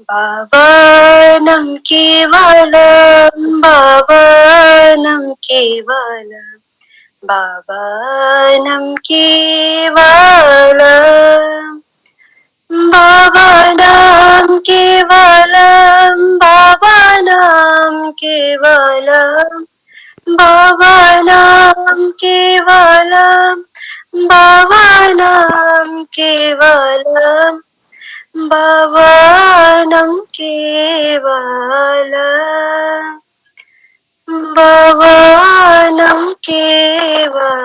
भावनं केवलं भावनं केवलं भावनं केवलं भावनं केवलं भावनं केवलं भावनं केवलं भावनं केवलं भावनं केवलं भावनं केवलं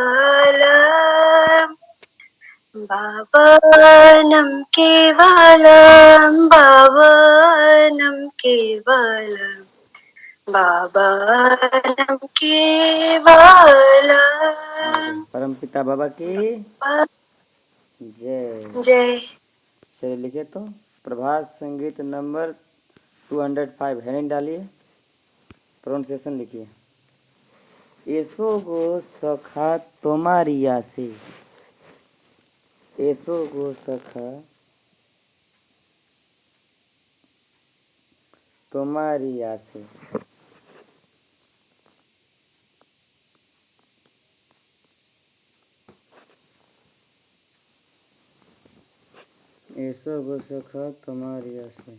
भावनं केवलं भावनं केवलं भावनं केवलं। परमपिता बाबा की जय जय। चलिए लिखे तो प्रभात संगीत नंबर 205 हेडिंग डालिए, प्रोनाउंसिएशन लिखिए। एसो गो सखा तुम्हारी आसे, एसो गो सखा तुम्हारी आसे, एसो गो सखा तुम्हारी आसे।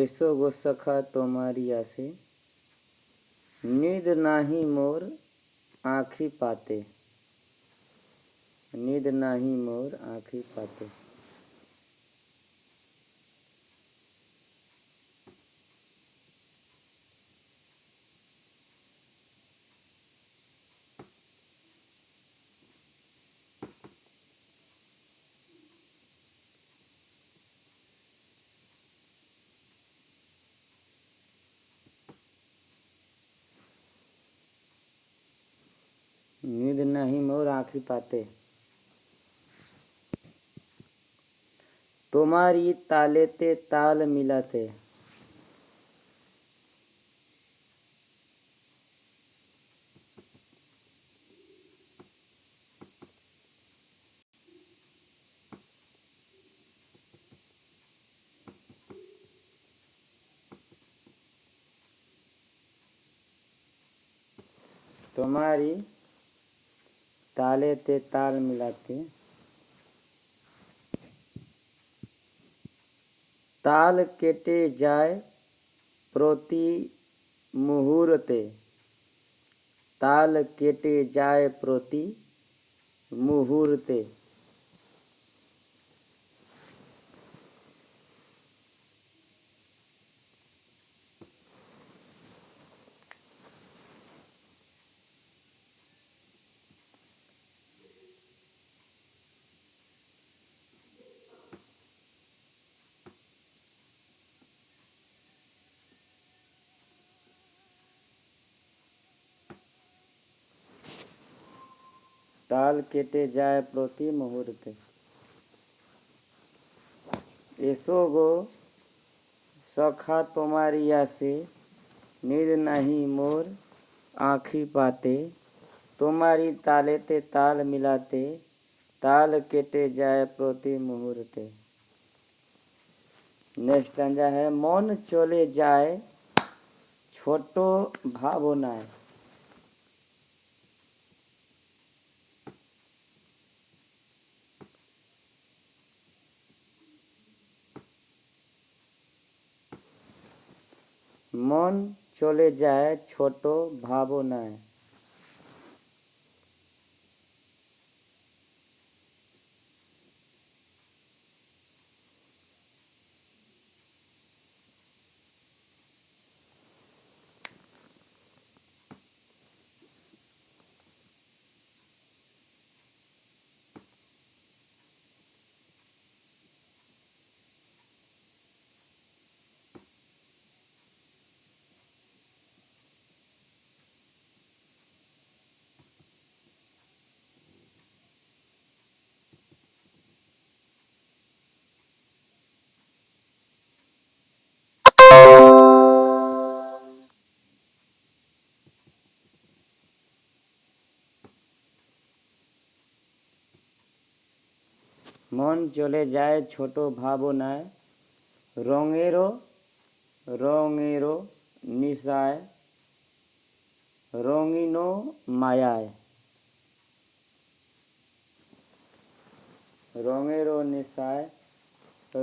एसो गो सखा तुम्हारी आसे, नींद नाही मोर आँखी पाते, नींद नाही मोर आँखी पाते। नींद नहीं मोर आँखी पाते, तुम्हारी ताले ते ताल मिलाते, तुम्हारी ताले ते ताल मिलाते, ताल केटे जाए प्रति मुहूर्ते, ताल केटे जाए प्रति मुहूर्ते। ताल केटे जाए प्रति मुहूर्ते। एसो गो सखा तुम्हारी आसे, नींद नहीं मोर आँखी पाते, तुम्हारी ताले ते ताल मिलाते, ताल केटे जाए प्रति मुहूर्ते। नेक्स्ट स्टैंजा है, मन चले जाए छोटो भावनाएं, मन चले जाए छोटो भावनाएं, মন চলে যায় ছোট ভাবনায়, রঙেরও রঙেরও নিশায়, রঙিন মায়ায়। রঙেরও নেশায়,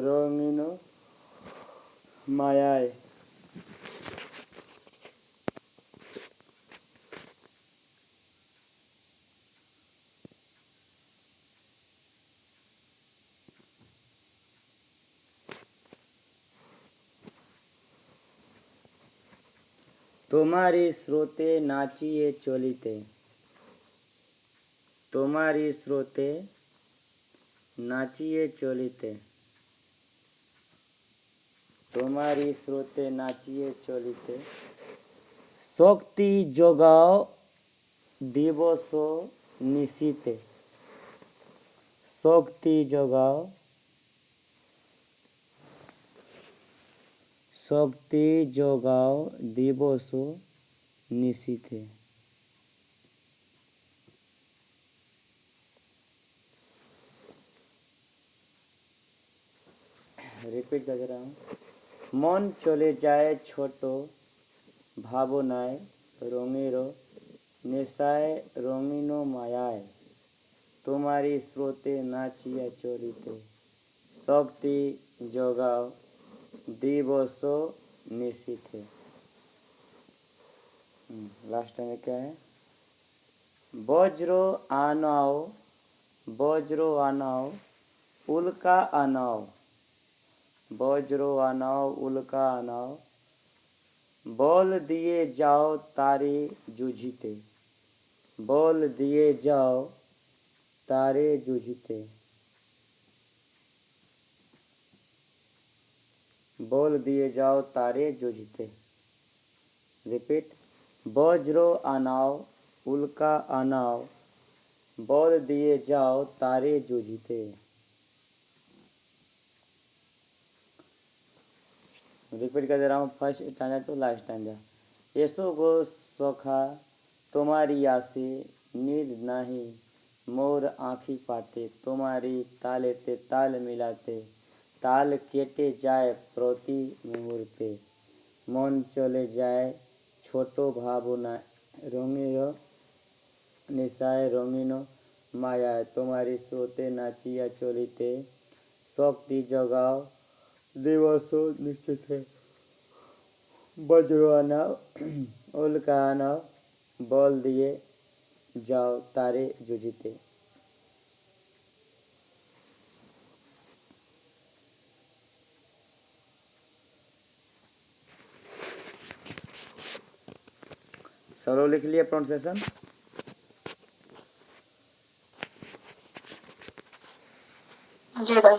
রঙিন মায়ায়। তোমারি স্রোতে নাচিয়ে চলিতে, তোমারি স্রোতে নাচিয়ে চলিতে, তোমারি স্রোতে নাচিয়ে চলিতে, শক্তি যোগাও দিবস নিশীতে, শক্তি যোগাও, শক্তি যোগাও দিবস নিশীতে। রিপিট कर रहा हूँ। মন চলে যায় ছোট ভাবনায়, রঙের নেশায়, রঙিন মায়ায়। তোমারি স্রোতে নাচিয়া চলিতে, শক্তি যোগাও दिवस निशीथे। लास्ट टाइम क्या है? वज्र आनाओ, वज्र आनाओ, उल्का आनाओ, वज्र आनाओ, उल्का आनाओ, बल दिए जाओ तारे जूझीते, बल दिए जाओ तारे जूझीते, बोल दिए जाओ तारे जूझते। रिपीट। वज्र आनाओ, उल्का आनाओ, बोल दिए जाओ तारे जूझते। रिपीट कर दे रहा हूँ, first standard to last standard. ऐसो गो सखा तुम्हारी आसे, नींद नहीं मोर आँखी पाते, तुम्हारी ताले ते ताल मिलाते, ताल केटे जाए प्रति मुहूर्ते, मन चले जाए छोटो भावना, रंगीन निशाय रंगीन मायाय, तुम्हारी स्रोते नाचिया चलिते, शक्ति जगाओ दिवस निश्चित है, वज्र आनाओ, उल्का आनाओ, बल दिए जाओ तारे जूझते। चलो लिख लिया प्रोनाउंसिएशन। जी भाई।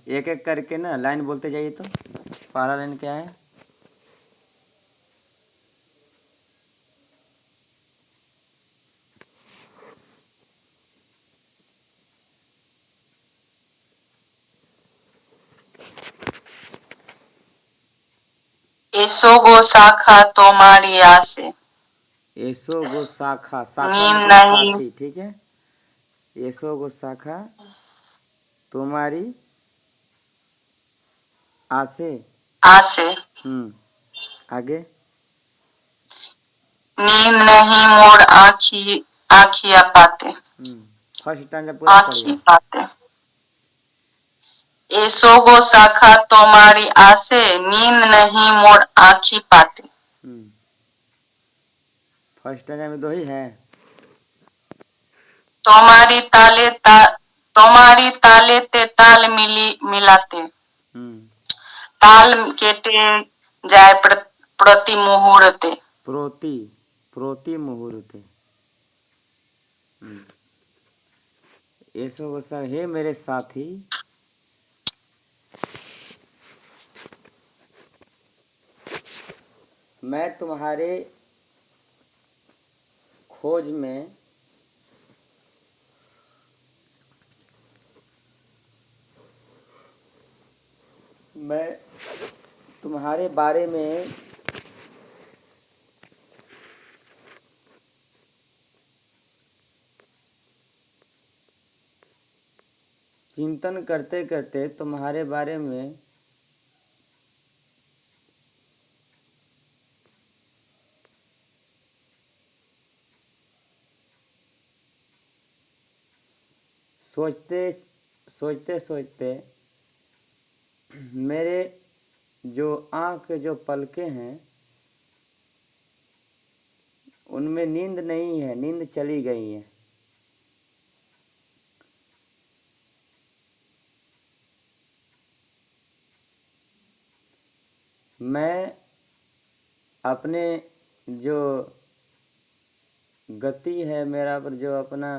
एक एक करके ना लाइन बोलते जाइए। तो पहला लाइन क्या है? एसो गो शाखा तुम्हारी आसे, ऐसो गो शाखा, शाखा नीम मतलब नहीं। साथी, ठीक है। ऐसो गो शाखा तुम्हारी आसे, आसे, आगे। नीम नहीं मोर आखिया पाते, फर्स्ट स्टैंडा पूरा आखी पढ़िए। पाते। एसो गो शाखा तुम्हारी आसे, नींद नहीं मोर आखी पाते। फर्स्ट स्टैंडा में दो ही है। तुम्हारी ताले ते ताल मिलाते, ताल केटे जाए प्रति मुहूर्ते, प्रोति मुहूर्ते। ऐसो गुस्सा हे मेरे साथी, मैं तुम्हारे खोज में मैं तुम्हारे बारे में चिंतन करते करते तुम्हारे बारे में सोचते सोचते सोचते मेरे जो आँख के जो पलकें हैं उनमें नींद नहीं है, नींद चली गई है। मैं अपने जो गति है, मेरा पर जो अपना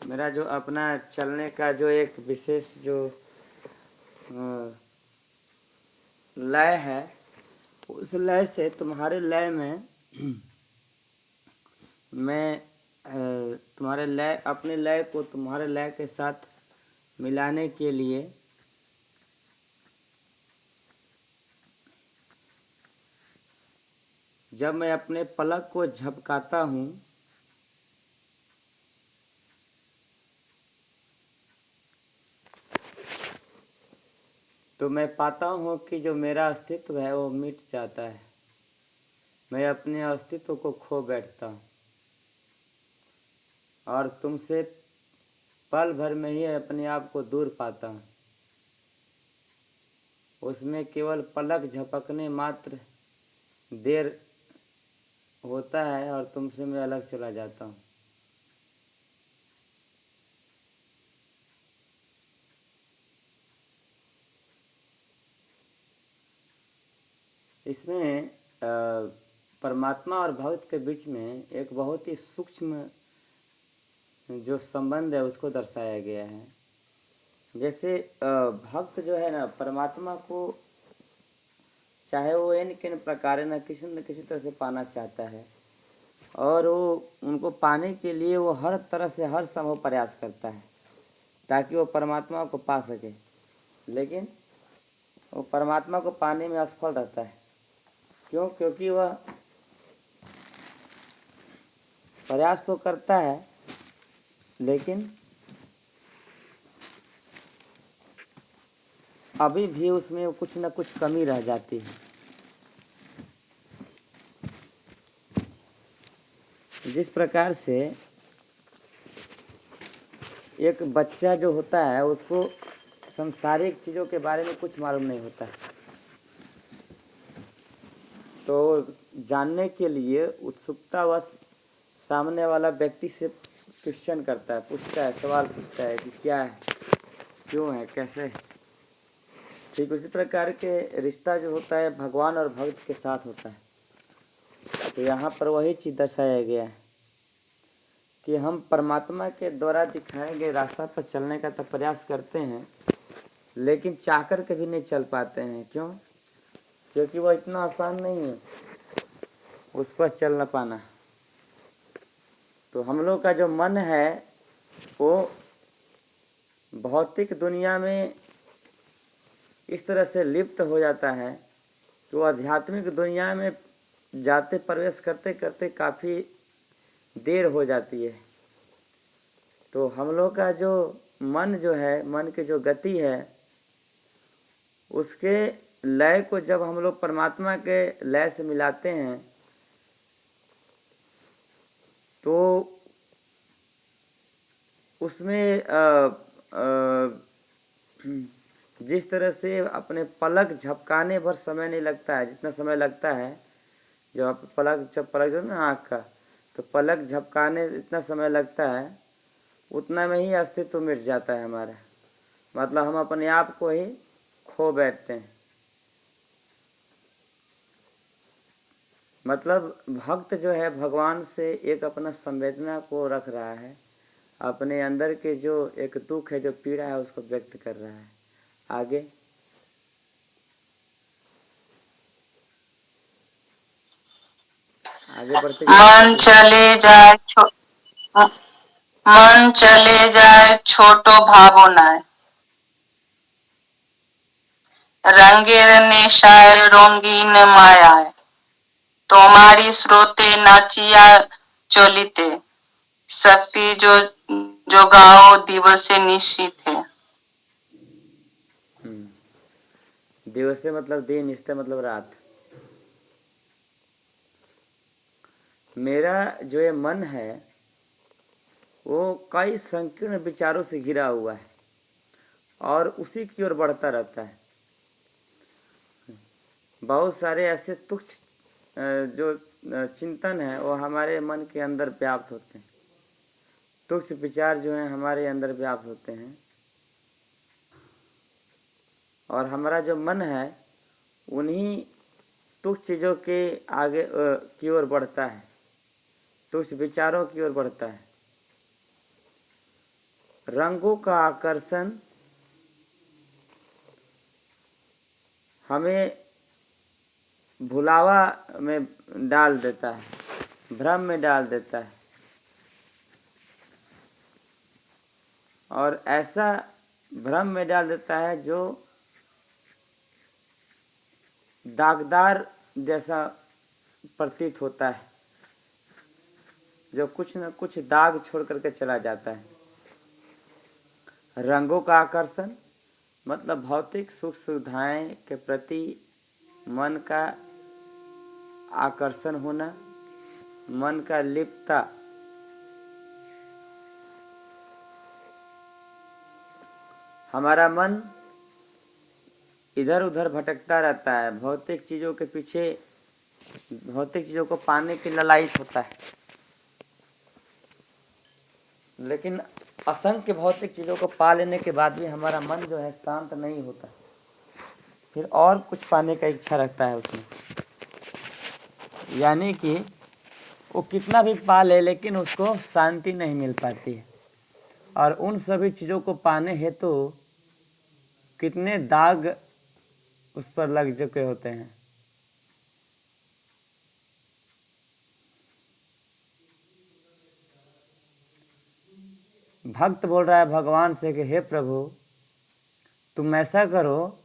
मेरा जो अपना चलने का जो एक विशेष जो लय है, उस लय से तुम्हारे लय में मैं तुम्हारे लय, अपने लय को तुम्हारे लय के साथ मिलाने के लिए जब मैं अपने पलक को झपकाता हूँ तो मैं पाता हूँ कि जो मेरा अस्तित्व है वो मिट जाता है। मैं अपने अस्तित्व को खो बैठता हूँ और तुमसे पल भर में ही अपने आप को दूर पाता हूँ। उसमें केवल पलक झपकने मात्र देर होता है और तुमसे मैं अलग चला जाता हूँ। इसमें परमात्मा और भक्त के बीच में एक बहुत ही सूक्ष्म जो संबंध है उसको दर्शाया गया है। जैसे भक्त जो है ना, परमात्मा को चाहे वो इन किन प्रकार न किसी तरह से पाना चाहता है और वो उनको पाने के लिए वो हर तरह से हर संभव प्रयास करता है ताकि वो परमात्मा को पा सके, लेकिन वो परमात्मा को पाने में असफल रहता है। क्यों? क्योंकि वह प्रयास तो करता है लेकिन अभी भी उसमें कुछ न कुछ कमी रह जाती है। जिस प्रकार से एक बच्चा जो होता है उसको सांसारिक चीज़ों के बारे में कुछ मालूम नहीं होता है, तो जानने के लिए उत्सुकतावश सामने वाला व्यक्ति से क्वेश्चन करता है, पूछता है, सवाल पूछता है कि क्या है, क्यों है, कैसे है। ठीक उसी प्रकार के रिश्ता जो होता है भगवान और भक्त के साथ होता है। तो यहाँ पर वही चीज़ दर्शाया गया है कि हम परमात्मा के द्वारा दिखाए गए रास्ता पर चलने का तो प्रयास करते हैं लेकिन चाहकर कभी नहीं चल पाते हैं। क्यों? क्योंकि वो इतना आसान नहीं है उस पर चल न पाना। तो हम लोग का जो मन है वो भौतिक दुनिया में इस तरह से लिप्त हो जाता है कि वो आध्यात्मिक दुनिया में जाते प्रवेश करते करते काफ़ी देर हो जाती है। तो हम लोग का जो मन जो है, मन की जो गति है, उसके लय को जब हम लोग परमात्मा के लय से मिलाते हैं तो उसमें जिस तरह से अपने पलक झपकाने भर समय नहीं लगता है, जितना समय लगता है जब आप पलक जो ना आँख का, तो पलक झपकाने इतना समय लगता है उतना में ही अस्तित्व मिट जाता है हमारा। मतलब हम अपने आप को ही खो बैठते हैं। मतलब भक्त जो है भगवान से एक अपना संवेदना को रख रहा है, अपने अंदर के जो एक दुख है, जो पीड़ा है, उसको व्यक्त कर रहा है। आगे आगे बढ़ते मन चले जाए मन चले जाए छोटो भावनाएं, रंगेर नेशाए रंगीन मायाए, तुम्हारी स्रोते नाचिया चलिते, शक्ति जो जोगाओ दिवसे निश्चित है। दिवसे मतलब दिन, निश्चय मतलब रात। मेरा जो ये मन है वो कई संकीर्ण विचारों से घिरा हुआ है और उसी की ओर बढ़ता रहता है। बहुत सारे ऐसे तुच्छ जो चिंतन है वो हमारे मन के अंदर व्याप्त होते हैं, तुच्छ विचार जो हैं हमारे अंदर व्याप्त होते हैं, और हमारा जो मन है उन्हीं तुच्छ चीज़ों के आगे की ओर बढ़ता है, तुच्छ विचारों की ओर बढ़ता है। रंगों का आकर्षण हमें भुलावा में डाल देता है, भ्रम में डाल देता है, और ऐसा भ्रम में डाल देता है जो दागदार जैसा प्रतीत होता है, जो कुछ न कुछ दाग छोड़ करके चला जाता है। रंगों का आकर्षण मतलब भौतिक सुख सुविधाएं के प्रति मन का आकर्षण होना, मन का लिप्तता। हमारा मन इधर उधर भटकता रहता है, भौतिक चीज़ों के पीछे, भौतिक चीज़ों को पाने के लालच होता है, लेकिन असंख्य भौतिक चीज़ों को पा लेने के बाद भी हमारा मन जो है शांत नहीं होता, फिर और कुछ पाने का इच्छा रखता है उसमें। यानी कि वो कितना भी पा ले लेकिन उसको शांति नहीं मिल पाती है, और उन सभी चीज़ों को पाने हेतु तो कितने दाग उस पर लग चुके होते हैं। भक्त बोल रहा है भगवान से कि हे प्रभु, तुम ऐसा करो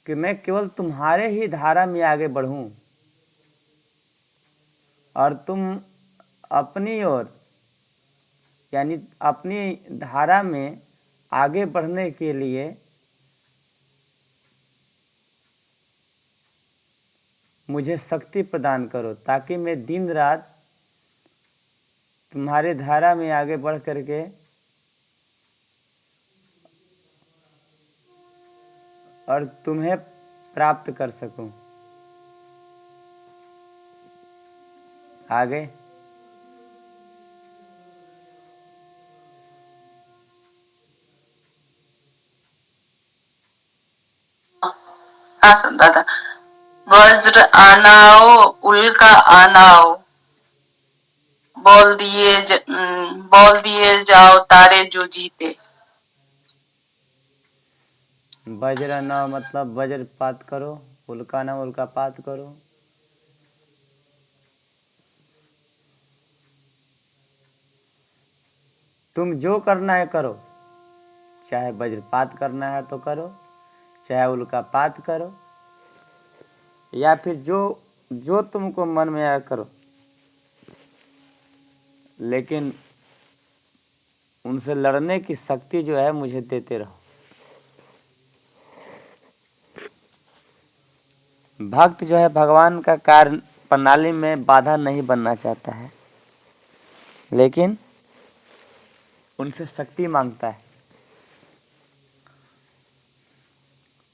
कि मैं केवल तुम्हारे ही धारा में आगे बढ़ूं, और तुम अपनी ओर यानी अपनी धारा में आगे बढ़ने के लिए मुझे शक्ति प्रदान करो, ताकि मैं दिन रात तुम्हारे धारा में आगे बढ़ करके और तुम्हें प्राप्त कर सकूं। आगे हाँ दादा, वज्र आनाओ उल्का आनाओ, बोल दिए जाओ तारे जो जीते। वज्र न मतलब वज्रपात करो, उल्का न उल्कापात करो। तुम जो करना है करो, चाहे वज्रपात करना है तो करो, चाहे उल्कापात करो, या फिर जो तुमको मन में आया करो, लेकिन उनसे लड़ने की शक्ति जो है मुझे देते रहो। भक्त जो है भगवान का कार्य प्रणाली में बाधा नहीं बनना चाहता है, लेकिन उनसे शक्ति मांगता है,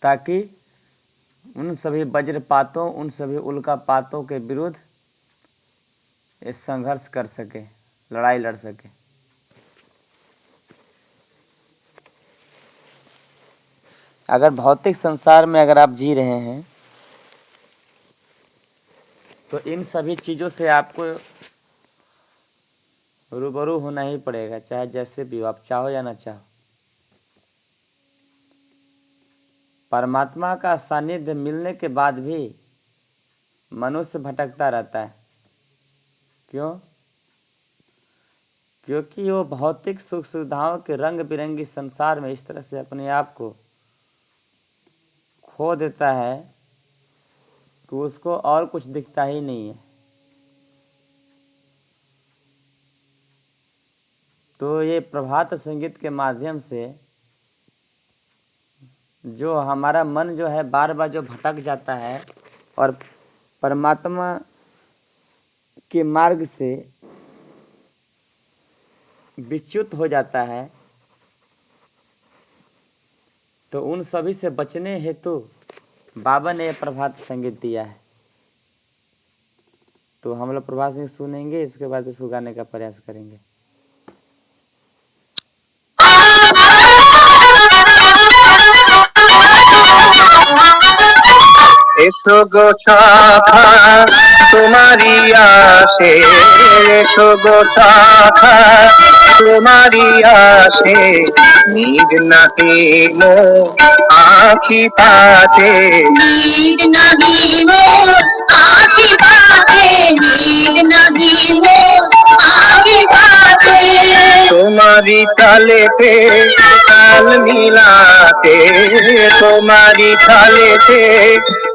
ताकि उन सभी वज्रपातों, उन सभी उल्कापातों के विरुद्ध ये संघर्ष कर सके, लड़ाई लड़ सके। अगर भौतिक संसार में अगर आप जी रहे हैं तो इन सभी चीज़ों से आपको रूबरू होना ही पड़ेगा, चाहे जैसे भी हो, आप चाहो या ना चाहो। परमात्मा का सानिध्य मिलने के बाद भी मनुष्य भटकता रहता है। क्यों? क्योंकि वो भौतिक सुख सुविधाओं के रंग बिरंगी संसार में इस तरह से अपने आप को खो देता है कि उसको और कुछ दिखता ही नहीं है। तो ये प्रभात संगीत के माध्यम से जो हमारा मन जो है बार बार जो भटक जाता है और परमात्मा के मार्ग से विच्युत हो जाता है, तो उन सभी से बचने हेतु बाबा ने प्रभात संगीत दिया है। तो हम लोग प्रभात संगीत सुनेंगे, इसके बाद उसको गाने का प्रयास करेंगे। এসো গো শাখা তোমারি আসে, এসো গো শাখা তোমারি আসে, নিদ নাহি মো আখি পাতে, नींद नहीं वो आँखी पाते, नींद नहीं वो आँखी पाते। তোমারি তালেতে তাল মিলাতে, তোমারি তালেতে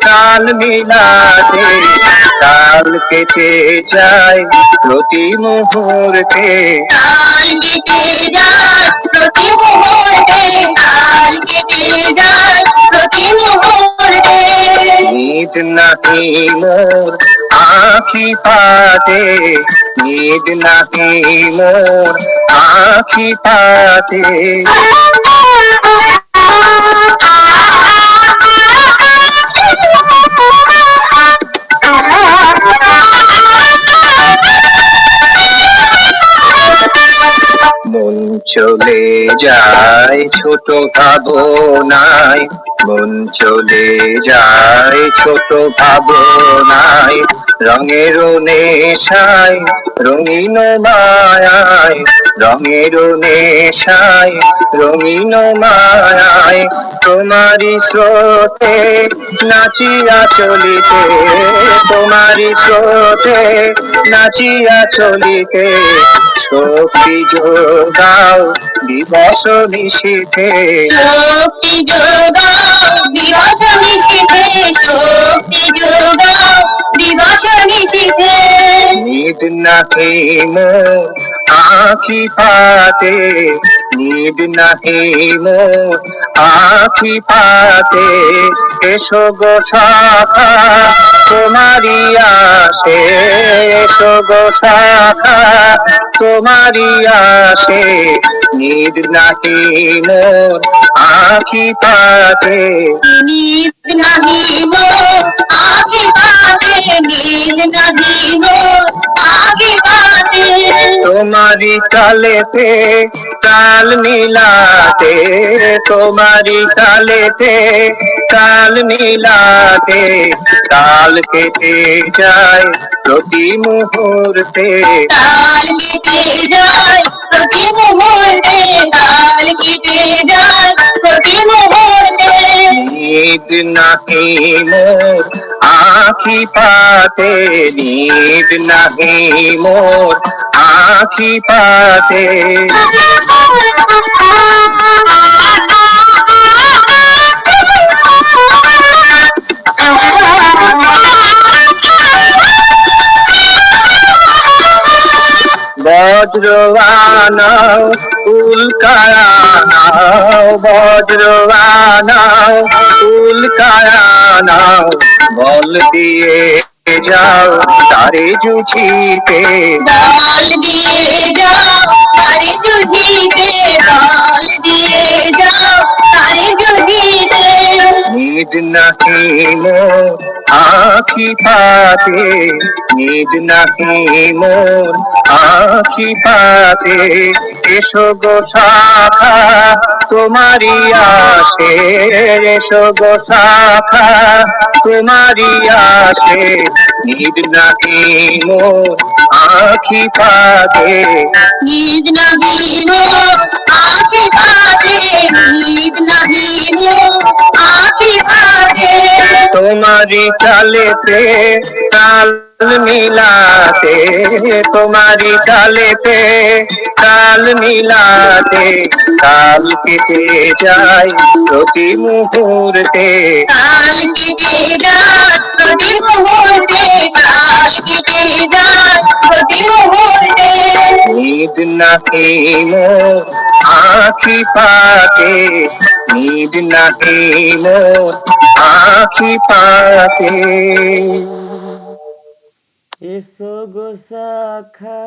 তাল মিলাতে, তাল কেটে যায় প্রতি মুহূর্তে, ताल केटे जाए प्रति मुहूर्ते, ताल केटे जाए प्रति मुहूर्ते। নিদ নাহি মোর আখি পাতে, নিদ নাহি মোর আখি পাতে। মন চলে যায় ছোট ভাবনায়, মন চলে যায় ছোট ভাবনায়, রঙের নেশায় রঙিন মায়ায়, রঙের নেশায় রঙিন মায়ায়, তোমারি স্রোতে নাচিয়া চলিতে, তোমারি স্রোতে নাচিয়া চলিতে, শক্তি যোগাও দিবস নিশীথে, शक्ति जोगाओ दिवस निशीथे, शक्ति जोगाओ दिवस निशीथे। নিদ নাহি মোর আখি পাতে, নিদ নাহি মোর আখি পাতে, এসো গো শাখা তোমারি আসে, এসো গো শাখা তোমারি আসে, নিদ নাহি মোর আখি পাতে। नींद नहीं वो आँखी पाते, नींद नहीं वो आँखी पाते। তোমারি তালেতে তাল মিলাতে, তোমারি তালেতে তাল মিলাতে, তাল কেটে যায় প্রতি মুহূর্তে, ताल केटे जाए प्रति मुहूर्ते, ताल केटे जाए प्रति मुहूर्ते। নিদ নাহি মোর আখি পাতে, নিদ নাহি মোর আখি পাতে। বজ্র আনাও উল্কায়া নাও, বজ্র আনাও উল্কায়া নাও, বল দিয়ে যাও তারে জুঝিতে, डाल दिए जाओ तारे जुझीते, डाल दिए जाओ तारे जुझीते। नींद नहीं मोर आँखी पाते, नींद नहीं मोर आँखी पाते। এসো গো শাখা তোমারি আসে, এসো গো শাখা তোমারি আসে। नींद नहीं मोर आँखी पाते, नींद नहीं मोर आँखें पाते, नींद नहीं मोर आँखें पाते। तुम्हारी चालेते ताल मिलाते, तुम्हारी चालेते ताल मिलाते। काल কেটে যায় প্রতি মুহূর্তে, काल केटे जाए प्रति मुहूर्ते, काल केटे जाए प्रति मुहूर्ते। नींद नहीं मोर आँखी पाते, नींद नहीं मोर आँखी पाते। এসো গো শাখা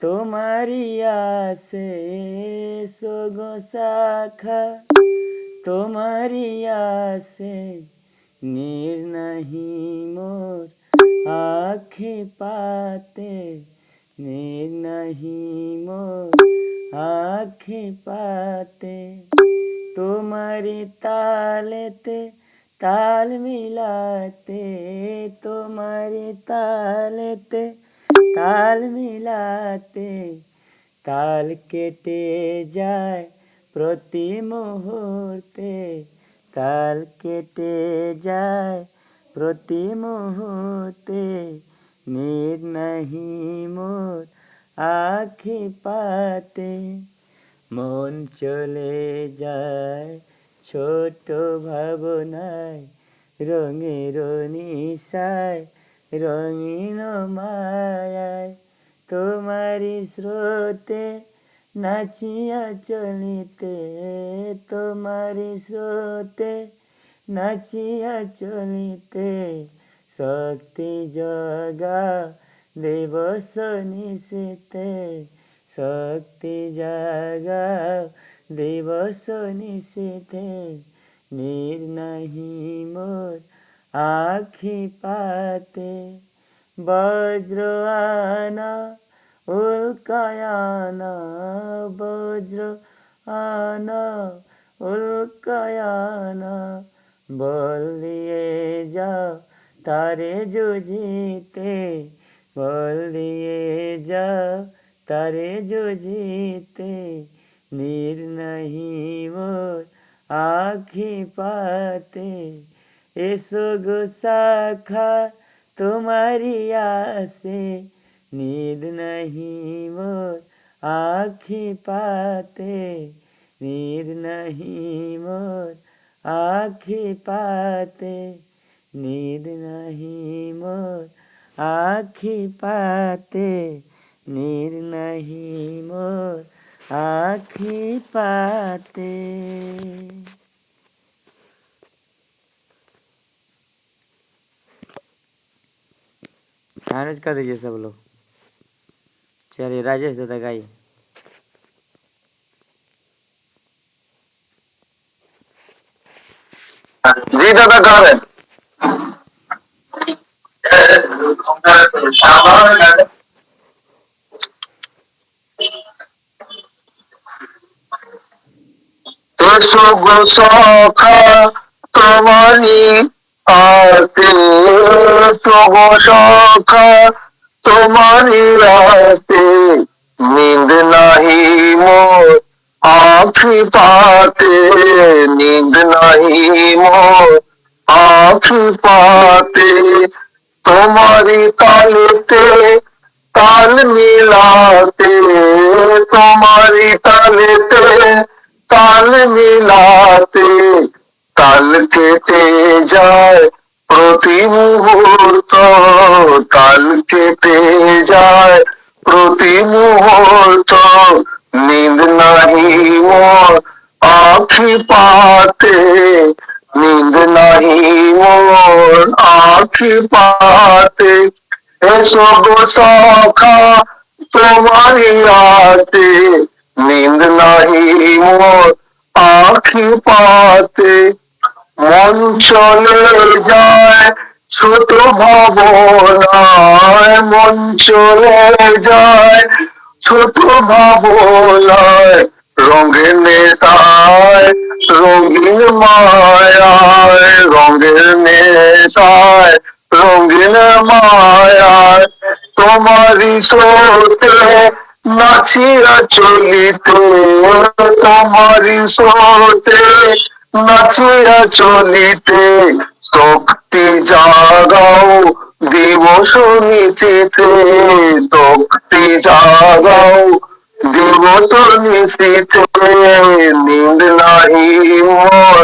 তোমারি আসে, এসো গো শাখা তোমারি আসে। নীর নাহি মোর আঁখি পাতে, নীর নাহি মোর আঁখি পাতে। তোমারি তালেতে তাল মিলাতে, তোমারি তালেতে তাল মিলাতে। তাল কেটে যায় প্রতি মুহূর্তে, তাল কেটে যায় প্রতি মুহূর্তে। নীর নাহি মোর আঁখি পাতে, মন চলে যায় ছোট ভাবনায়, রঙের নিশায় রঙিন মায়ায়। তোমারি স্রোতে নাচিয়া চলিতে, তোমারি স্রোতে নাচিয়া চলিতে। শক্তি জগা দিবস নিশীতে, শক্তি জাগা দিবস নিশীতে। নীর নাহি মোর আঁখি পাতে, বজ্র আনা উল্কায়ানা, বজ্র আনা উল্কায়ানা। বল দিয়ে যাও তারে জুজিতে, বল দিয়ে যাও তারে জুজিতে। নীর নাহি মোর আঁখি পাতে, এসো গো শাখা তোমারি আসে। নীদ নাহি মোর আঁখি পাতে, নীদ নাহি মোর আঁখি পাতে, নীদ নাহি মোর আঁখি পাতে, নীর নাহি মোর আঁখি পাতে। मैनेज कर दीजिए सब लोग। चलिए राजेश दादा गाइए। जी दादा गा रहे हैं। এসো গো সখা তোমারি আসে, এসো গো সখা তোমারি আসে। नींद नहीं मोर आँखी पाते, नींद नहीं मोर आँखी पाते। तुम्हारी तालेते ताल मिलाते, तुम्हारी तालेते ताल मिलाते। তাল কেটে যায় প্রতি মুহূর্ত, তাল কেটে যায় প্রতি মুহূর্ত। নীंद नहीं মোর আঁখি পাতে, नींद नहीं মোর আঁখি পাতে। এসো গো সখা তোমারি আসে, नींद नहीं মোর आँखी पाते। মন চলে যায় ছোট ভাবনায়, মন চলে যায় ছোট ভাবনায়, রঙের নেশায় রঙিন মায়ায়, রঙের নেশায় রঙিন মায়ায়, তোমারই স্রোতে নাচিয়া চলিতে, তোমারই স্রোতে নাচিয়া চলিতে, শক্তি জাগাও দিবস নিশীথে, শক্তি জাগাও দিবস নিশীথে, নিন্দ নাহি মোর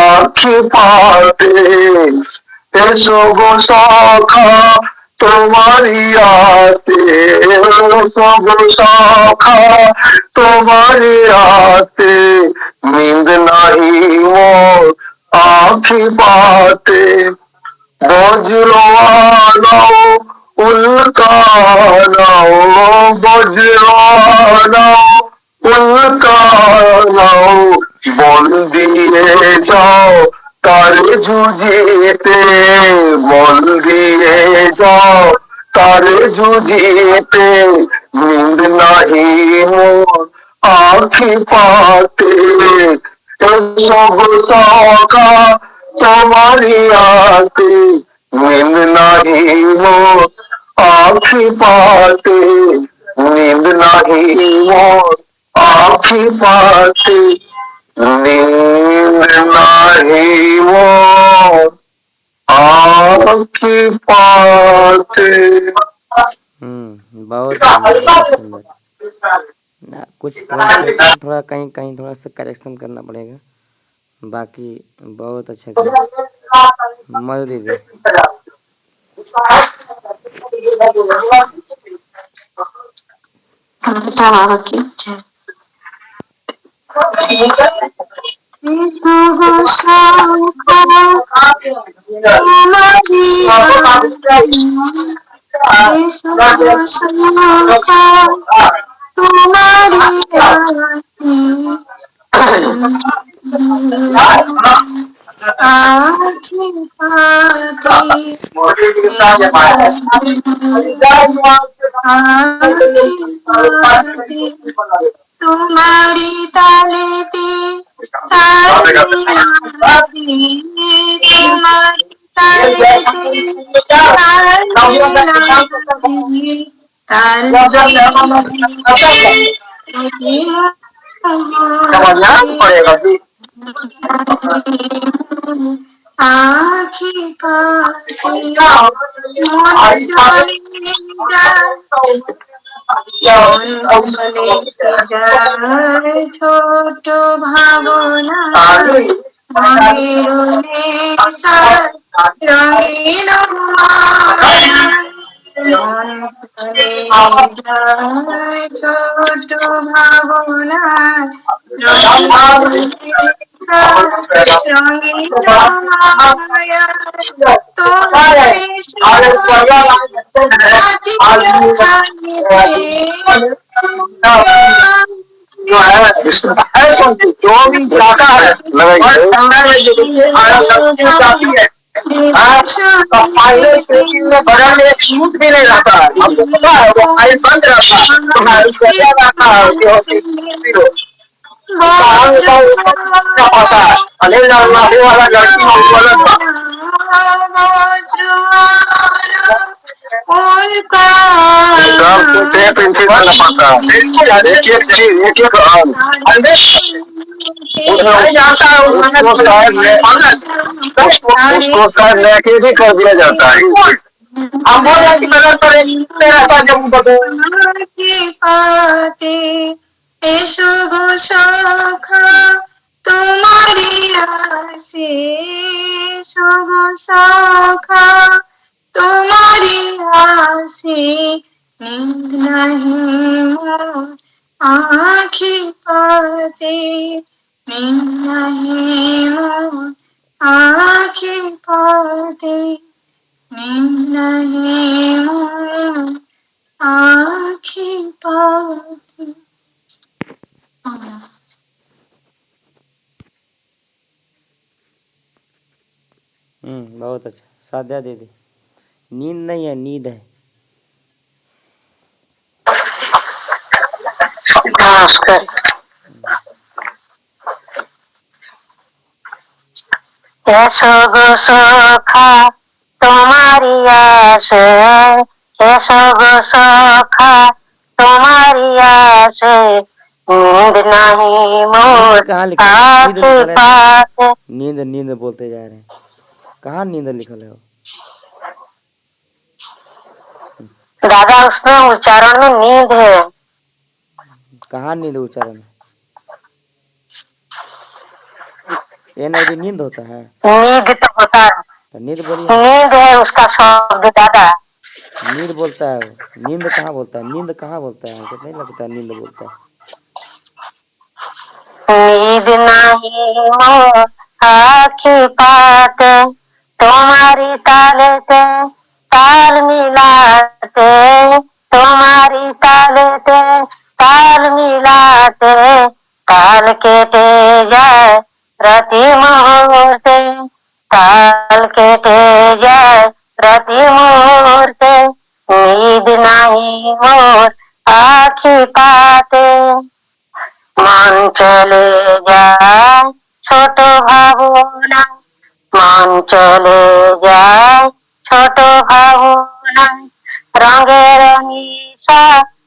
আখি পাতে, এসো গো সখা তোমারি আতে, এসো গো সখা তোমারি আতে, নিন্দ নাহি মোর আখি পাতে, বজ্র আনাও উল্কানাও, বজ্র আনাও উল্কানাও, বল দিয়ে যাও তারে জুজিতে, বল দিয়ে যাও তারে জুজিতে, নিন্দ নাহি মোর আখি পাতে, এসো গো সখা তোমারি আতে, নিন্দ নাহি মোর আখি পাতে, নিন্দ নাহি মোর আখি পাতে, নিন্দ নাহি মোর आँखी पाते। बहुत बढ़िया, बहुत सुंदर। ना कुछ प्रोनाउंसिएशन थोड़ा कहीं कहीं थोड़ा सा करेक्शन करना पड़ेगा, बाकी बहुत अच्छा था। मधु दीदी, तुम्हारी तालेती ताली तुम्हारी तालेती आखी पाती मन চলে যায় ছোট ভাবনা, মনের নেশার রঙিন মায়া, মন চলে যায় ছোট ভাবনা, রঙিন নেশার রঙিন মায়া, তোমার जो है इसमें है कौन सी जो भी जाता है लगाइए जाती है, तो फाइनल स्टेजिंग में बगल में एक शूट भी नहीं रहता है, आपको पता है वो फाइल बंद रहता है, तो क्या रहता है जो पता है अनिल नारी वाला लड़की वाला सबको टेप इंफेक्शन करना पड़ता है, एक एक चीज एक एक नहीं जाता है उसको शायद लेके भी कर दिया जाता है। हम बोल रहे कि मदद करें तेरा सा जब পাতে এসো গো সখা তোমারি আসে, এসো গো সখা তোমারি আসে, নিন্দ নাহি মোর আখি পাতে, নিন্দ নাহি মোর আখি পাতে, নিন্দ নাহি মোর आखी पाती। बहुत अच्छा। साध्या दीदी, नींद नहीं है, नींद है। नमस्कार। ऐसो गो सोखा तुम्हारी आस, ऐसो गो सोखा तुम्हारी आस, नींद नहीं मोर कहाँ लिखा है? नींद आके लिखल है? पास। नींद नींद बोलते जा रहे हैं, कहाँ नींद लिखल है? दादा उसमें उच्चारण में नींद है। कहाँ नींद उच्चारण है? ये नहीं नींद होता है? नींद तो होता है, तो नींद बोलिए। नींद है उसका शब्द दादा। नींद बोलता है, नींद कहाँ बोलता है? नींद कहाँ बोलता है? हमको नहीं लगता है नींद बोलता है। नींद नहीं मोर आँखी पात, तुम्हारी ताले ते ताल मिलाते, तुम्हारी ताले ते ताल मिलाते, ताल के जाए प्रति मुहूर्ते, ताल के जाए प्रति मुहूर्ते, नींद नहीं मोर आँखी पाते। মন চলে যায় ছোট ভাবনা, মন চলে যায় ছোট ভাবনা, রঙের নিশা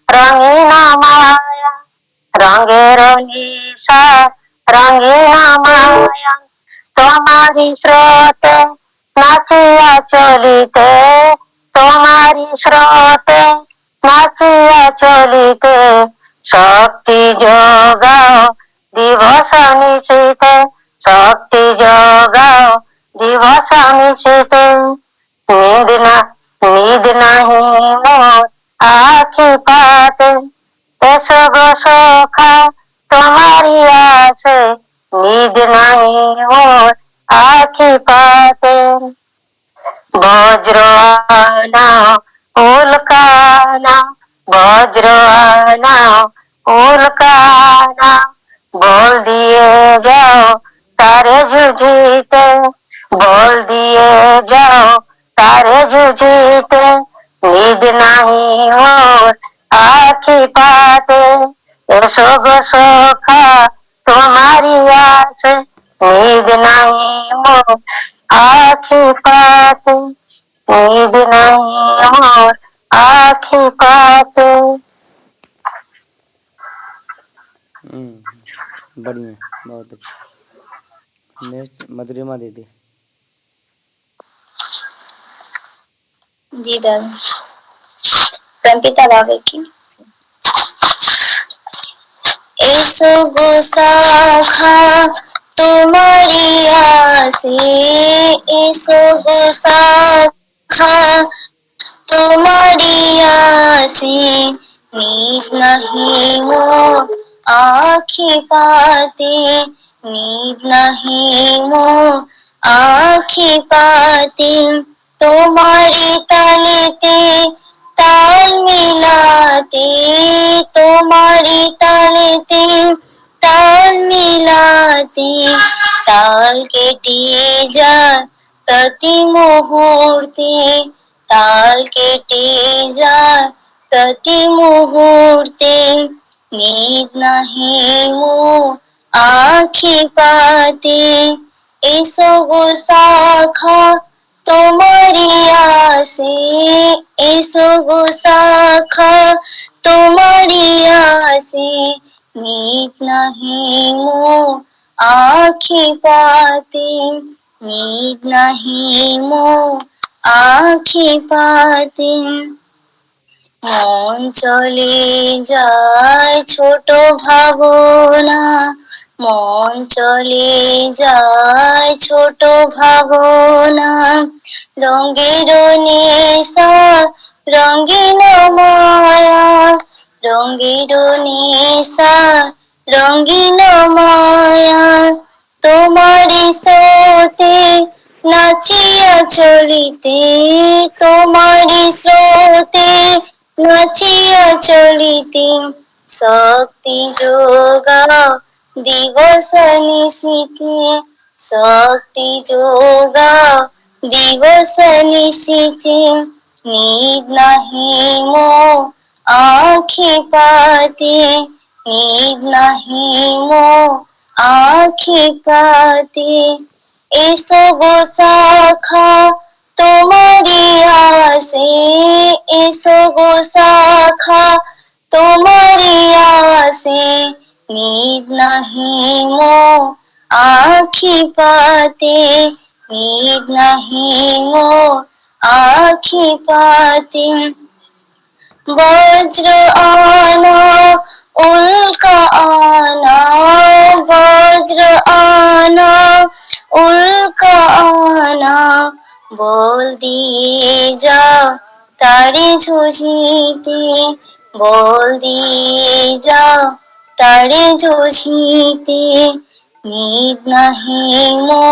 রঙিন মায়া, রঙের নিশা রঙিন মায়া, তোমারি স্রোতে নাচিয়া চলিতে, তোমারি স্রোতে নাচিয়া চলিতে, শক্তি যোগাও দিবস নিশিতে, শক্তি যোগাও দিবস নিশিতে, नींद नहीं मोर आँखी पाते, ऐसो गो सोखा तुम्हारी आस, नींद नहीं मोर आँखी पाते। वज्र आना उल्काना, वज्र आना उल्काना, बोल दिए जाओ सारे जुझीते, बोल दिए जाओ सारे जुझीते, नींद नहीं मोर आँखी पाते, ऐसो गो सोखा तुम्हारी आस, नींद नहीं मोर आँखी पाते, नींद नहीं मोर आँखी पाते। बढ़िया, बहुत अच्छा। नेक्स्ट मधुरिमा दीदी। जी दादा, प्रंपिता बाबा की। ऐसो गो शाखा तुम्हारी आसे, ऐसो गो शाखा तुम्हारी आसे, नींद नहीं मोर आँखी पाते, नींद नहीं मोर आँखी पाते, तुम्हारी तालेते ताल मिलाते, तुम्हारी तालेते ताल मिलाते, ताल के टीजा प्रति मुहूर्ते, ताल के टीजा प्रति मुहूर्ते, नींद नहीं मोर आँखी पाते, ऐसो गो शाखा तुम्हारी आसे, ऐसो गो शाखा तुम्हारी आसे, नींद नहीं मोर आँखी पाते, नींद नहीं मोर आँखी पाते। মন চলে যায় ছোট ভাবনা, মন চলে যায় ছোট ভাবনা, রঙের নেশা রঙিন মায়া, রঙের নেশা রঙিন মায়া, তোমারি স্রোতে নাচিয়া চলিতে, তোমারি স্রোতে নাচিয়া চলিতে, শক্তি যোগাও দিবস নিশীথে, শক্তি যোগাও दिवस निशिथे नींद नहीं मो आँखी पाते नींद नहीं मो आँखी पाते एसो गो शाखा तुम्हारी आसे एसो गो शाखा तुम्हारी आसे नींद नहीं मो आँखी पाते नींद नहीं मो आँखी पाते वज्र आना उल्का आना वज्र आना उल्का आना बोल दिए जाओ तारे झुझीते बोल दिए जाओ तारे झुझीते नींद नहीं मो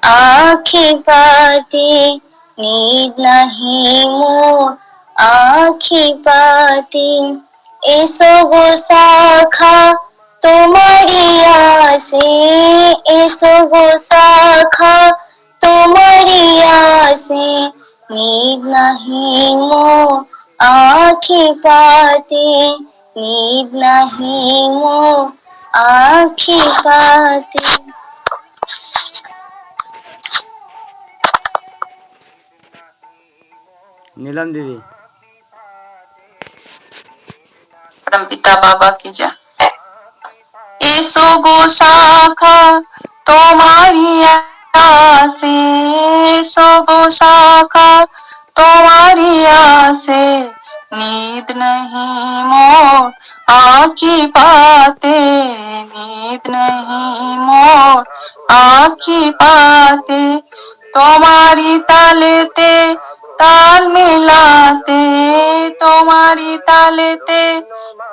आँखें पाते नींद नहीं मो आँखी पाती एसो गो शाखा तुम्हारी आसे एसो गो शाखा तुम्हारी आसे नींद नहीं मो आँखी पाती नींद नहीं मो आँखी पाती। नीलम दीदी। परमपिता बाबा की जय। एसो गो शाखा तुम्हारी आसे एसो गो शाखा तुम्हारी आसे नींद नहीं मोर आँखी पाते नींद नहीं मोर आँखी पाते तुम्हारी तालेते ताल मिलाते तुम्हारी तालेते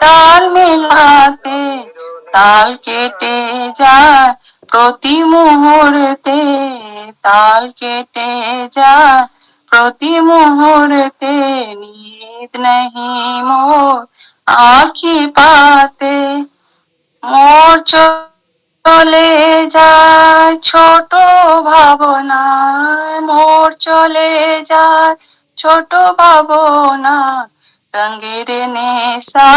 ताल मिलाते ताल केटे যায় প্রতি মুহূর্তে তাল কেটে যায় প্রতি মুহূর্তে नींद नहीं मोर आँखी पाते মোর চলে যায় ছোট ভাবনায় মোর চলে যায় ছোট ভাবনা रंगीर नेशा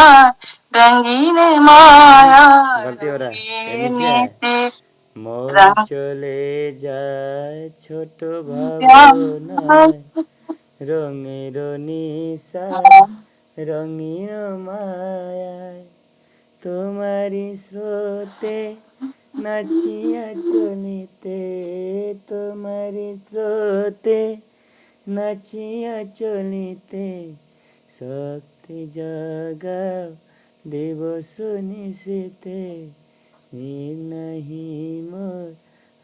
रंगीन माया गलती हो रहा है ये नीचे रंगीन से है मोर रंग चले যায় ছোট ভাবনায় রঙের নিশায় রঙিন মায়ায় তোমারি স্রোতে নাচিয়া চলিতে তোমারি স্রোতে নাচিয়া চলিতে শক্তি জাগাও দিবস নিশীতে নীল নাহি মোর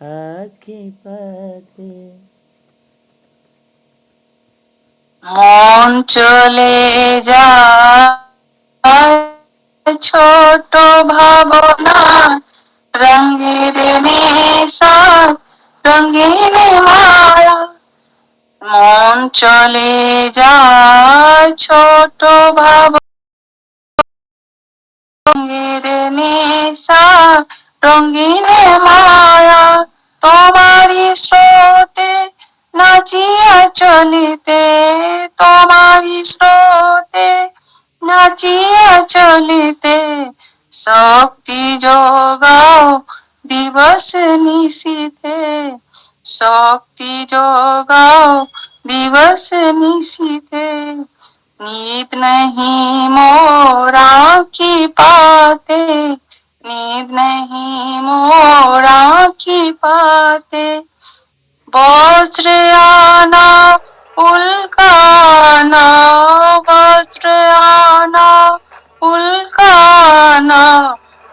আখি পাতে মন চলে যায় ছোট ভাবনা রঙের নেশা রঙিন মায়া মন চলে যায় ছোট ভাবনা রঙের নেশা রঙিন মায়া তোমারি স্রোতে নাচিয়া চলিতে তোমারি স্রোতে নাচিয়া চলিতে শক্তি যোগাও দিবস নিশীথে শক্তি যোগাও দিবস নিশীথে नींद नहीं मोर आँखी पाते नींद नहीं मोर आँखी पाते वज्र आना उल्काना वज्र आना उल्काना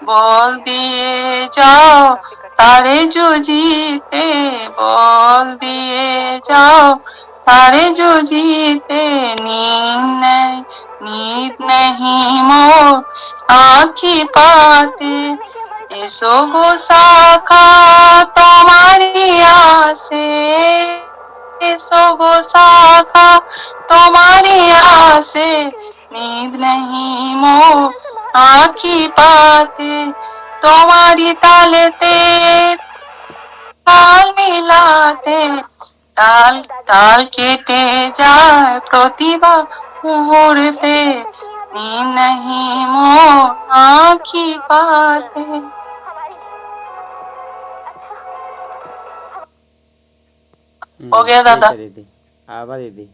बोल दिए जाओ तारे जो जीते बोल दिए जाओ तारे जो जीते नींद नहीं मोर आँखी पाते एसो गो शाखा तुम्हारी आसे एसो गो शाखा तुम्हारी आसे नींद नहीं मोर आँखी पाते तुम्हारी तालेते ताल मिलाते তাল তাল কেটে যায় প্রতিভা মুহূর্তে नींद नहीं मोर आँखी पाते। हो गया ठीक दादा। है दीदी, आभा दीदी।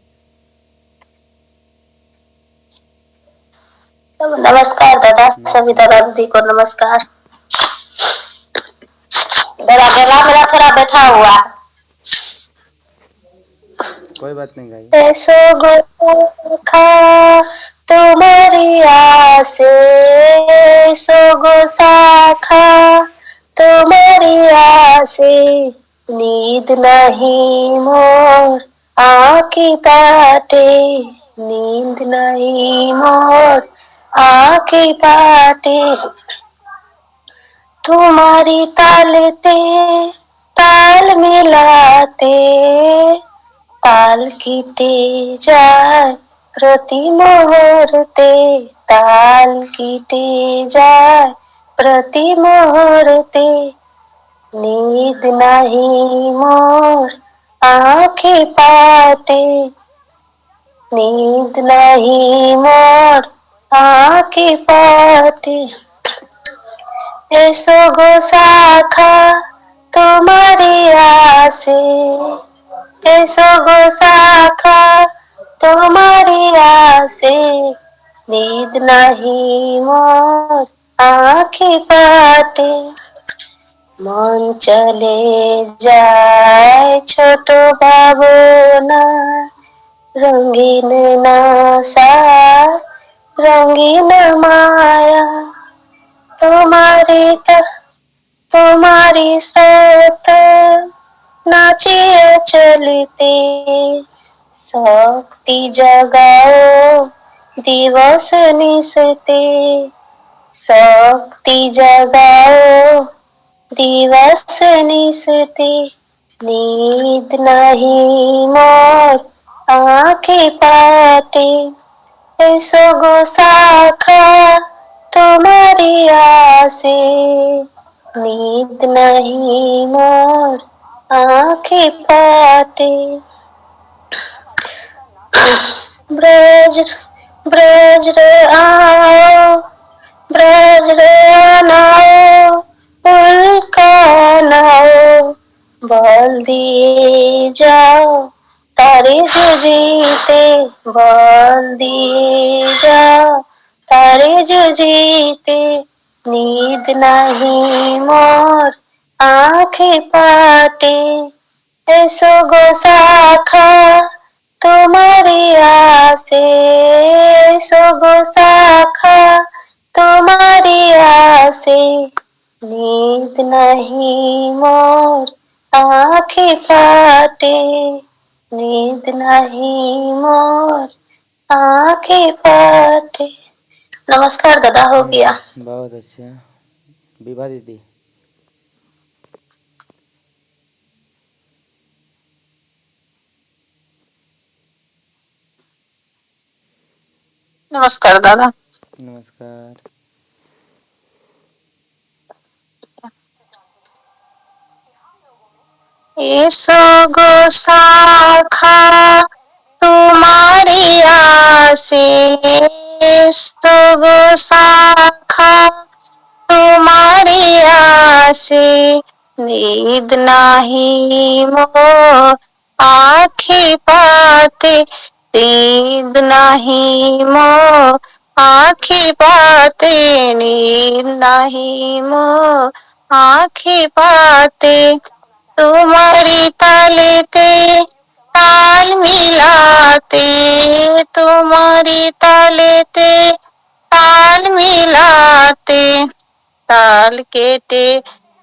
नमस्कार दादा, सभी नमस्कार। दादा दीदी को नमस्कार। दादा गला मेरा थोड़ा बैठा हुआ। कोई बात नहीं गाइए। ऐसो गोखा तुम्हारी आसे, ऐसो गोसाखा तुम्हारी आसे, नींद नहीं मोर आँखी पाटे, नींद नहीं मोर आँखी पाटे। तुम्हारी तालते ताल मिलाते, ताल कीटे जाए प्रति मुहूर्ते, ताल कीटे जाए प्रति मुहूर्ते, नींद नहीं मोर आँखें पाटे, नींद नहीं मोर आँखें पाटे। ऐसो गोसाखा तुम्हारी आसे, ऐसो गोसाखा तुम्हारी आसे, नींद नहीं मोर आँखें पाटे। मन चले जाए छोटो बाबूना, रंगीन नासा रंगीन माया, तुम्हारी स्रोत नाचिए चलते, शक्ति जगाओ दिवस निसते, शक्ति जगाओ दिवस निसते, नींद नहीं मोर आँखें पाटे। ऐसो गोसाखा तुम्हारी आसे, नींद नहीं मोर आँखें पाटे। ब्रज ब्रज रे आओ, ब्रज रे नाओ, उल्का नाओ, बल दिए जाओ तारे जो जीते, बल दिए जाओ तारे जो जीते, नींद नहीं मोर आँखें पाटे। ऐसो गोसाखा तुम्हारी आसे, ऐसो गोसाखा तुम्हारी आसे, नींद नहीं मोर आँखें पाटे, नींद नहीं मोर आँखें पाटे। नमस्कार दादा, हो गया। बहुत अच्छा। विभा दीदी। नमस्कार दादा। नमस्कार। ऐसो गोसाखा तुम्हारी आसे, ऐसो गोसाखा तुम्हारी आसे, नींद नहीं मोर आँखें पाते, नींद नहीं मोर आँखें पाते, नींद नहीं मोर आँखें पाते। तुम्हारी तालते ताल मिलाते, तुम्हारी तालते ताल मिलाते, ताल केटे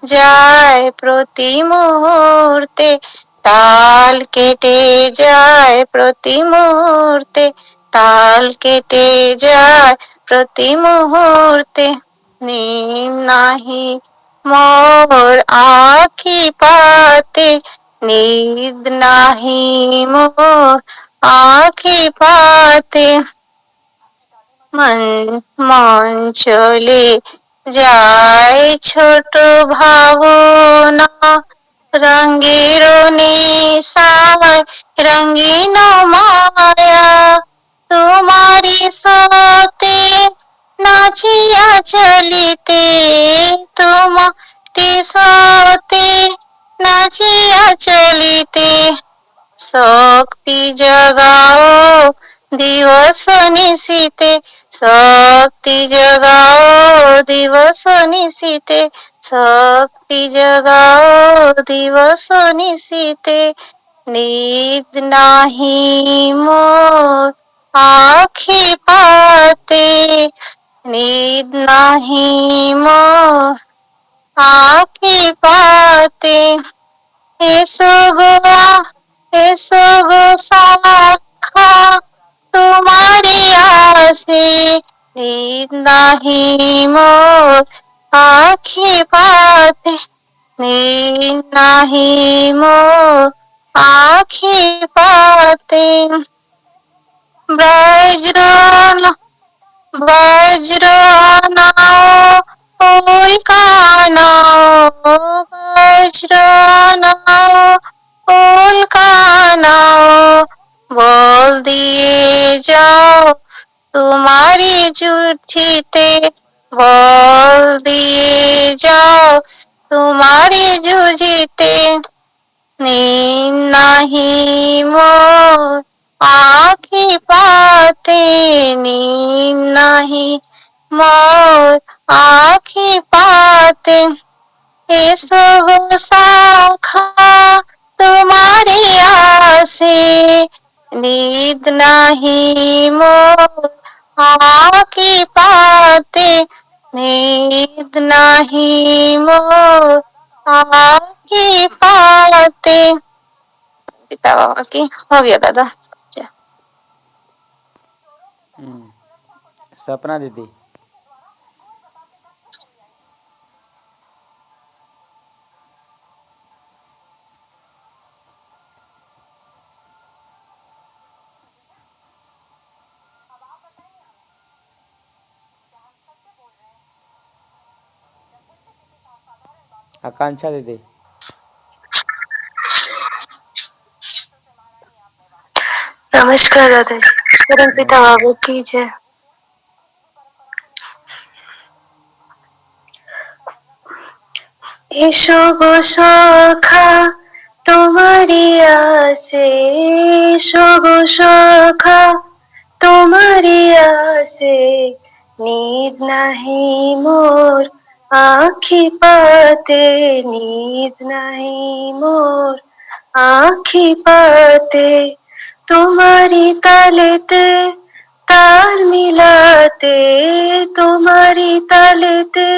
जाए प्रति मुहूर्ते, ताल केटे जाए प्रति मुहूर्ते, ताल केटे जाए प्रति मुहूर्ते, नींद नहीं मोर आँखी पाते, नींद नहीं मोर आँखी पाते। मन चले যায় ছোট ভাবনা, রঙের নেশায় রঙিন মায়া তোমারি সাথে নাচিয়া চলিতে তোমারি সাথে নাচিয়া চলিতে শক্তি জগাও দিবস নিশীতে শক্তি জগাও দিবস নিশীতে শক্তি জগাও দিবস নিশীতে নিদ নাহি মোর আখি পাতে নিদ নাহি মোর আখি পাতে এসো গো এসো গো শাখা তোমারি আসে নিদ নাহি মোর আখি পাতে নিদ নাহি মোর আখি পাতে ব্রজ বজ্র নাও উল্কানাও বজ্র নাও উল্কানাও বল দিয়ে যাও তোমারি জুঠিতে বল দিয়ে যাও তোমারি জুঝিতে নীল নাহি মোর আখি পাতে নীল নাহি মোর আখি পাতে এসো গো শাখা তোমারি আসে নিদ নাহি মোর আখি পাতে নিদ নাহি মোর आखी पाते पिता बाबा की हो गया दादा। सपना दीदी। आकांक्षा दीदी। नमस्कार दादाजी। परम पिता बाबा की जय। এসো গো সখা তোমারি আসে এসো গো সখা তোমারি আসে নিদ নাহি মোর আখি পাতে নিদ নাহি মোর আখি পাতে তোমারি তালেতে তাল মিলাতে তোমারি তালেতে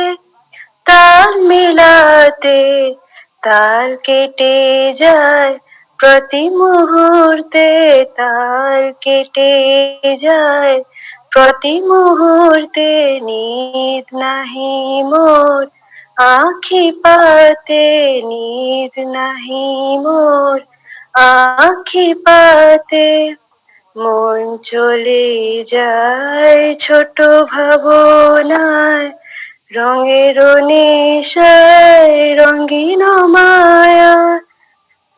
তাল মিলাতে তাল কেটে যায় প্রতি মুহূর্তে তাল কেটে যায় প্রতি মুহূর্তে নিদ নাহি মোর আখি পাতে নিদ নাহি মোর আখি পাতে মন চলে যায় ছোট ভাবনায় রঙের নেশায় রঙিন মায়া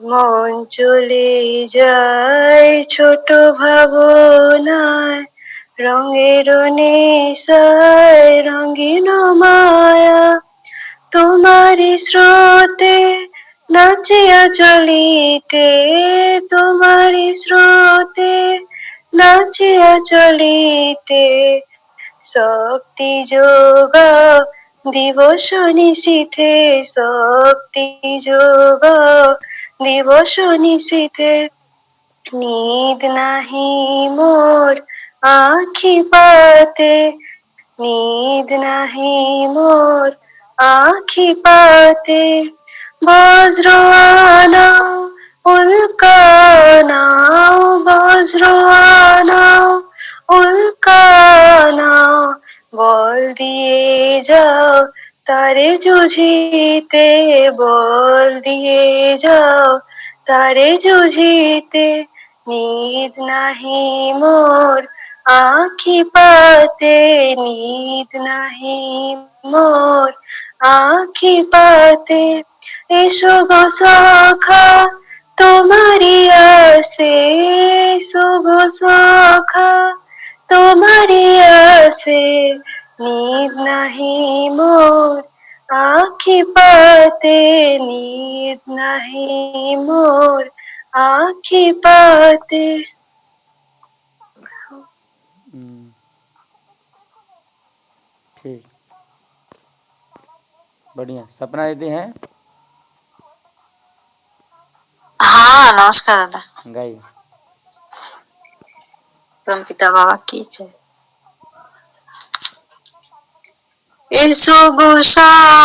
মন চলে যায় ছোট ভাবনায় রঙের নেশায় রঙিন মায়া তোমারি স্রোতে নাচিয়া চলিতে তোমারি স্রোতে নাচিয়া চলিতে শক্তি যোগাও দিবস নিশীথে শক্তি যোগাও দিবস নিশীথে নিদ নাহি মোর আখি পাতে নিদ নাহি মোর আখি পাতে বজ্র আনাও উল্কা নাও বজ্র আনাও উল্কা নাও বল দিয়ে যাও তারে জুঝিতে বল দিয়ে যাও তারে জুঝিতে নিদ নাহি মোর আখি পাতে নিদ নাহি মোর আখি পাতে এসো গো সখা তোমারি আসে, এসো গো সখা তোমারি আসে, নীদ নাহি মোর আখি পাতে, নীদ নাহি মোর आँखी पाते। ठीक, बढ़िया। सपना दीदी हैं? हाँ नमस्कार दादा। गाइए। परमपिता बाबा की जय। एसो गो